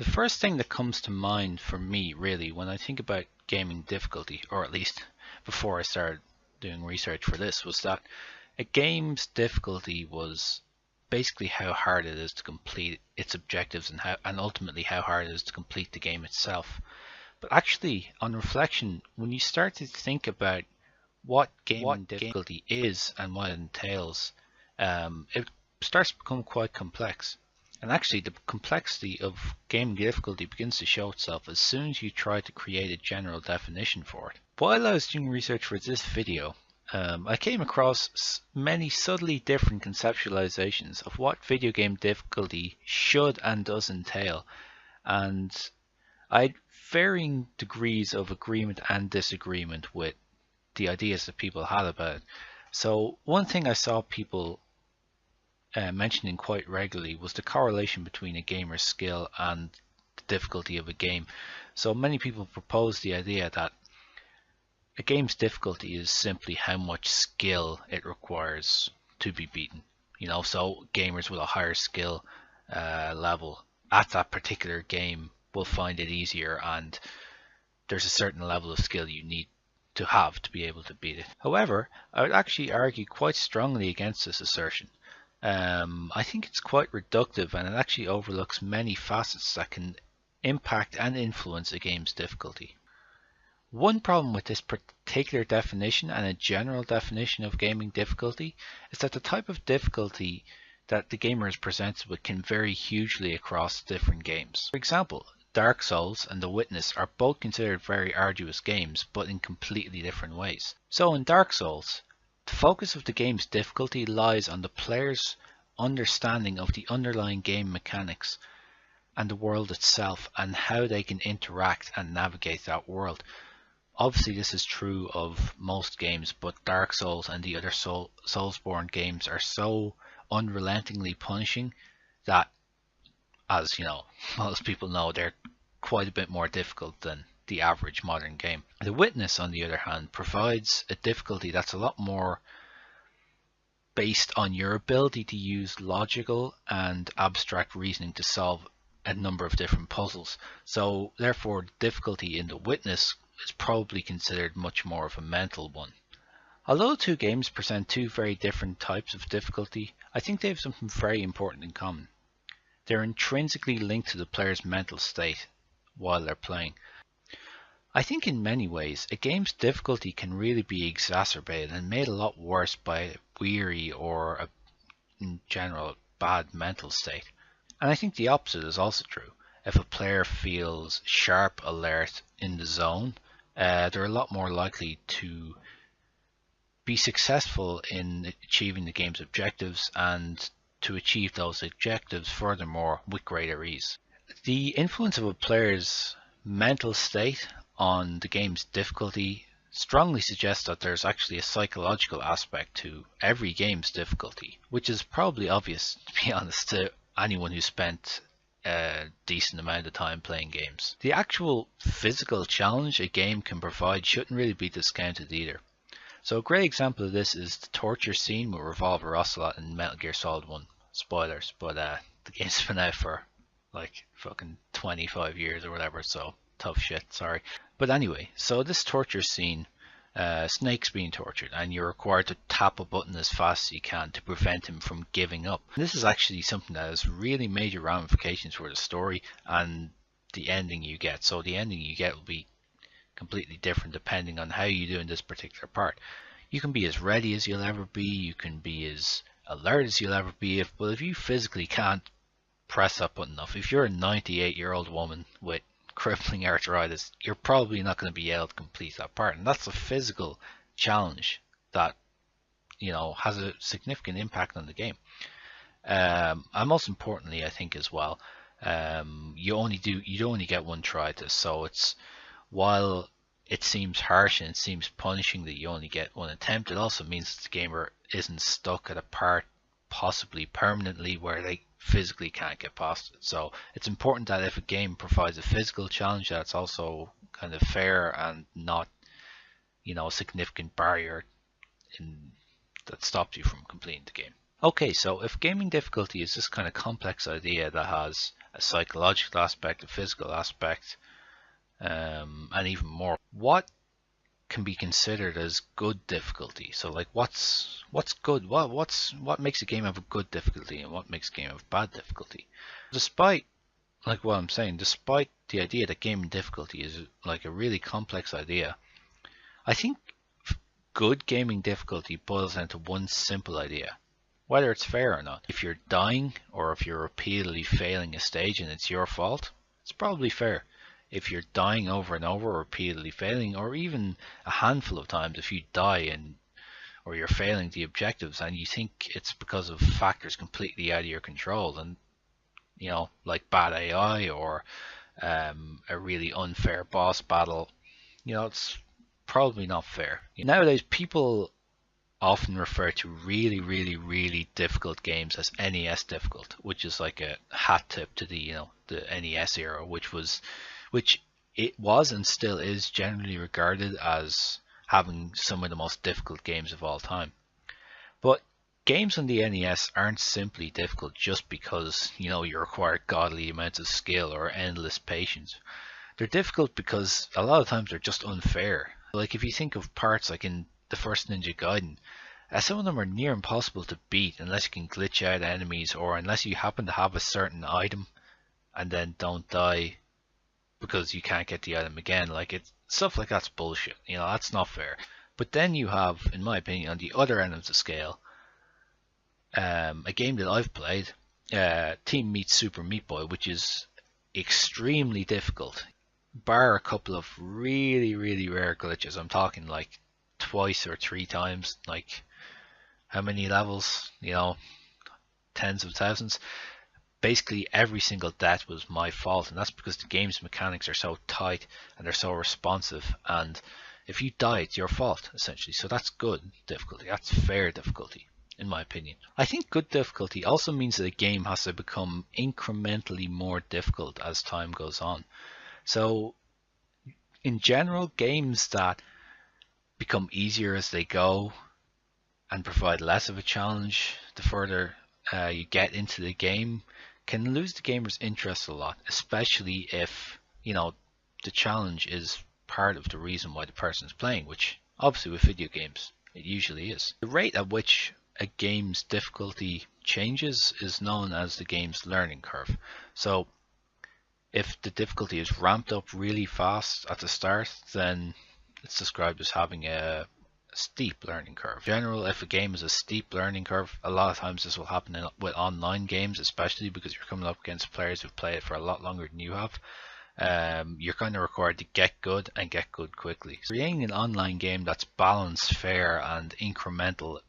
The first thing that comes to mind for me really when I think about gaming difficulty, or at least before I started doing research for this, was that a game's difficulty was basically how hard it is to complete its objectives and ultimately how hard it is to complete the game itself. But actually, on reflection, when you start to think about what gaming difficulty is and what it entails, it starts to become quite complex. And actually, the complexity of gaming difficulty begins to show itself as soon as you try to create a general definition for it. While I was doing research for this video, I came across many subtly different conceptualizations of what video game difficulty should and does entail, and I had varying degrees of agreement and disagreement with the ideas that people had about it. So one thing I saw people mentioning quite regularly was the correlation between a gamer's skill and the difficulty of a game. So many people propose the idea that a game's difficulty is simply how much skill it requires to be beaten. So gamers with a higher skill level at that particular game will find it easier, and there's a certain level of skill you need to have to be able to beat it. However, I would actually argue quite strongly against this assertion. I think it's quite reductive, and it actually overlooks many facets that can impact and influence a game's difficulty. One problem with this particular definition and a general definition of gaming difficulty is that the type of difficulty that the gamer is presented with can vary hugely across different games. For example, Dark Souls and The Witness are both considered very arduous games, but in completely different ways. So in Dark Souls, the focus of the game's difficulty lies on the player's understanding of the underlying game mechanics and the world itself and how they can interact and navigate that world. Obviously this is true of most games, but Dark Souls and the other Soulsborne games are so unrelentingly punishing that, as most people know, they're quite a bit more difficult than the average modern game. The Witness, on the other hand, provides a difficulty that's a lot more based on your ability to use logical and abstract reasoning to solve a number of different puzzles. So therefore, difficulty in The Witness is probably considered much more of a mental one. Although the two games present two very different types of difficulty, I think they have something very important in common. They're intrinsically linked to the player's mental state while they're playing. I think in many ways, a game's difficulty can really be exacerbated and made a lot worse by a weary or in general bad mental state. And I think the opposite is also true. If a player feels sharp, alert, in the zone, they're a lot more likely to be successful in achieving the game's objectives and to achieve those objectives furthermore with greater ease. The influence of a player's mental state on the game's difficulty strongly suggests that there's actually a psychological aspect to every game's difficulty, which is probably obvious, to be honest, to anyone who spent a decent amount of time playing games. The actual physical challenge a game can provide shouldn't really be discounted either. So a great example of this is the torture scene with Revolver Ocelot in Metal Gear Solid 1. Spoilers, but the game's been out for like fucking 25 years or whatever, so tough shit, sorry. But anyway, so this torture scene, Snake's being tortured and you're required to tap a button as fast as you can to prevent him from giving up. And this is actually something that has really major ramifications for the story and the ending you get. So the ending you get will be completely different depending on how you do in this particular part. You can be as ready as you'll ever be, you can be as alert as you'll ever be, but if you physically can't press that button enough, if you're a 98-year-old woman with crippling arthritis, you're probably not going to be able to complete that part, and that's a physical challenge that has a significant impact on the game. And most importantly, I think as well, you only get one try at this, so it's, while it seems harsh and it seems punishing that you only get one attempt, it also means that the gamer isn't stuck at a part possibly permanently where they physically can't get past it. So it's important that if a game provides a physical challenge, that's also kind of fair and not a significant barrier that stops you from completing the game. Okay, so if gaming difficulty is this kind of complex idea that has a psychological aspect, a physical aspect, and even more. What can be considered as good difficulty? So like what's good? What makes a game have a good difficulty and what makes a game have bad difficulty? Despite like what I'm saying, despite the idea that gaming difficulty is like a really complex idea, I think good gaming difficulty boils down to one simple idea. Whether it's fair or not. If you're dying or if you're repeatedly failing a stage and it's your fault, it's probably fair. If you're dying over and over, repeatedly failing, or even a handful of times if you die and or you're failing the objectives and you think it's because of factors completely out of your control, and like bad AI or a really unfair boss battle, it's probably not fair. Nowadays, people often refer to really, really, really difficult games as NES difficult, which is like a hat tip to the NES era, which it was and still is generally regarded as having some of the most difficult games of all time. But games on the NES aren't simply difficult just because you require godly amounts of skill or endless patience. They're difficult because a lot of times they're just unfair. Like if you think of parts like in the first Ninja Gaiden, some of them are near impossible to beat unless you can glitch out enemies or unless you happen to have a certain item and then don't die because you can't get the item again. Like stuff like that's bullshit. That's not fair. But then you have, in my opinion, on the other end of the scale, a game that I've played, Team Meat Super Meat Boy, which is extremely difficult, bar a couple of really, really rare glitches. I'm talking like twice or three times, like how many levels? Tens of thousands. Basically every single death was my fault, and that's because the game's mechanics are so tight and they're so responsive, and if you die it's your fault essentially. So that's good difficulty, that's fair difficulty in my opinion. I think good difficulty also means that a game has to become incrementally more difficult as time goes on. So in general, games that become easier as they go and provide less of a challenge the further you get into the game can lose the gamer's interest a lot, especially if the challenge is part of the reason why the person is playing, which obviously with video games it usually is. The rate at which a game's difficulty changes is known as the game's learning curve. So if the difficulty is ramped up really fast at the start, then it's described as having a steep learning curve. In general, if a game is a steep learning curve, a lot of times this will happen with online games, especially because you're coming up against players who've played it for a lot longer than you have. You're kind of required to get good and get good quickly. So creating an online game that's balanced, fair, and incremental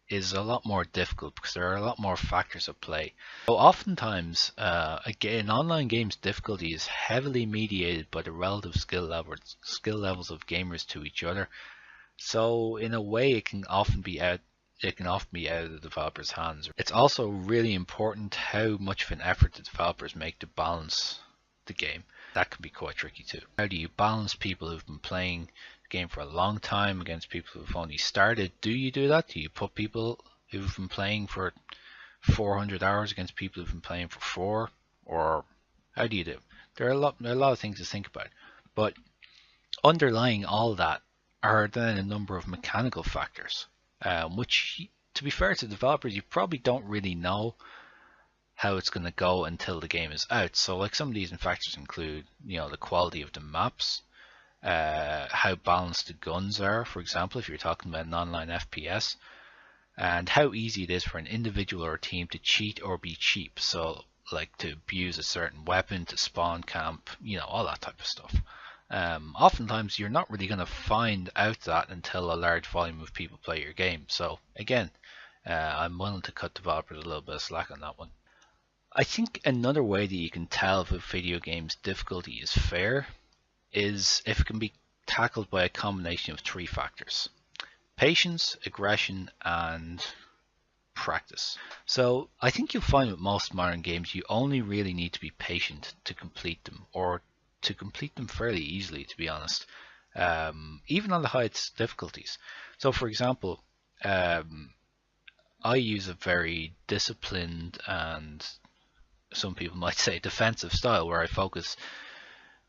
is a lot more difficult because there are a lot more factors at play. So oftentimes, an online game's difficulty is heavily mediated by the relative skill levels of gamers to each other. So in a way, it can often be out of the developer's hands. It's also really important how much of an effort the developers make to balance the game. That can be quite tricky too. How do you balance people who've been playing game for a long time against people who've only started? Do you do that? Do you put people who've been playing for 400 hours against people who've been playing for 4? Or how do you do? There are a lot of things to think about. But underlying all that are then a number of mechanical factors, which, to be fair to developers, you probably don't really know how it's going to go until the game is out. So like some of these factors include the quality of the maps, how balanced the guns are, for example, if you're talking about an online FPS, and how easy it is for an individual or a team to cheat or be cheap. So like to abuse a certain weapon, to spawn camp, all that type of stuff. Oftentimes you're not really going to find out that until a large volume of people play your game. So again, I'm willing to cut developers a little bit of slack on that one. I think another way that you can tell if a video game's difficulty is fair is if it can be tackled by a combination of 3 factors: patience, aggression, and practice. So I think you'll find with most modern games you only really need to be patient to complete them, or to complete them fairly easily, to be honest, even on the highest difficulties. So for example, I use a very disciplined and some people might say defensive style, where I focus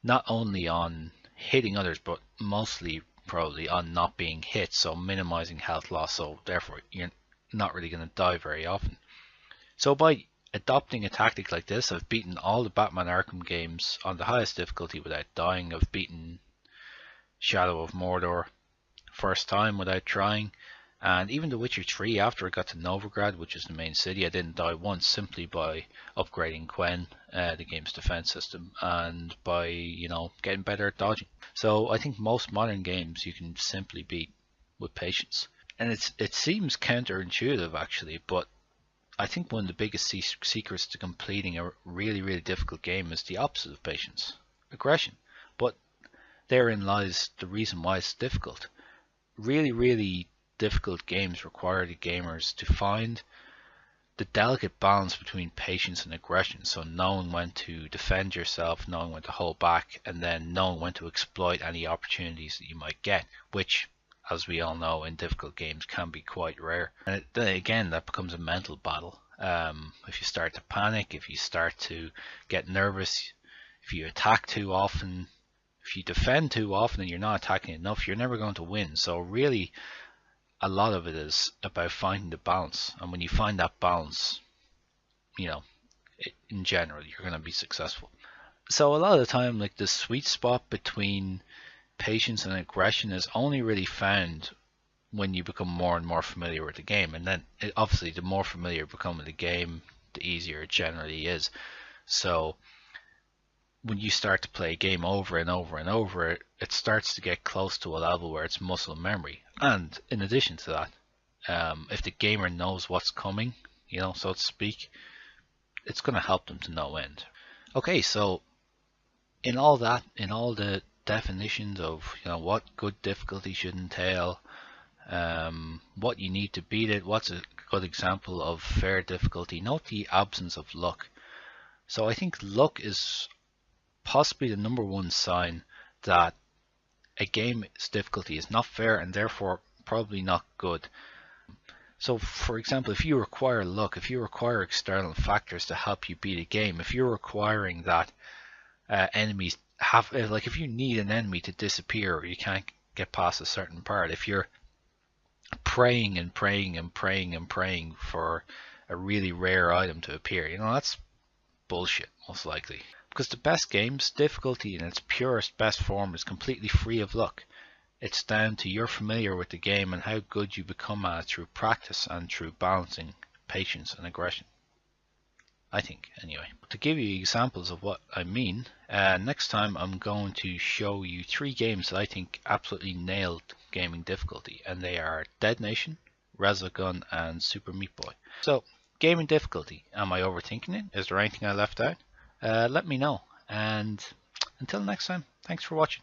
not only on hitting others, but mostly probably on not being hit, so minimizing health loss, so therefore you're not really going to die very often. So by adopting a tactic like this, I've beaten all the Batman Arkham games on the highest difficulty without dying. I've beaten Shadow of Mordor first time without trying, and even The Witcher 3 after I got to Novigrad, which is the main city, I didn't die once simply by upgrading Quen, the game's defense system, and by, getting better at dodging. So I think most modern games you can simply beat with patience. And it seems counterintuitive actually, but I think one of the biggest secrets to completing a really, really difficult game is the opposite of patience, aggression. But therein lies the reason why it's difficult. Really, really difficult games require the gamers to find the delicate balance between patience and aggression. So knowing when to defend yourself, knowing when to hold back, and then knowing when to exploit any opportunities that you might get, which, as we all know, in difficult games can be quite rare. And again, that becomes a mental battle. If you start to panic, if you start to get nervous, if you attack too often, if you defend too often and you're not attacking enough, you're never going to win. So really, a lot of it is about finding the balance. And when you find that balance, in general, you're going to be successful. So a lot of the time, like, the sweet spot between patience and aggression is only really found when you become more and more familiar with the game. And then obviously the more familiar you become with the game, the easier it generally is. So when you start to play a game over and over and over, it starts to get close to a level where it's muscle memory. And in addition to that, if the gamer knows what's coming, so to speak, it's going to help them to no end. Okay, so in all the definitions of what good difficulty should entail, what you need to beat it, what's a good example of fair difficulty, note the absence of luck. So I think luck is possibly the number one sign that a game's difficulty is not fair and therefore probably not good. So for example, if you require luck, if you require external factors to help you beat a game, if you're requiring that enemies have, like if you need an enemy to disappear or you can't get past a certain part, if you're praying and praying and praying and praying for a really rare item to appear, that's bullshit, most likely. Because the best games, difficulty in its purest best form is completely free of luck. It's down to you're familiar with the game and how good you become at it through practice and through balancing patience and aggression. I think, anyway. To give you examples of what I mean, next time I'm going to show you 3 games that I think absolutely nailed gaming difficulty, and they are Dead Nation, Resogun, and Super Meat Boy. So, gaming difficulty, am I overthinking it? Is there anything I left out? Let me know, and until next time, thanks for watching.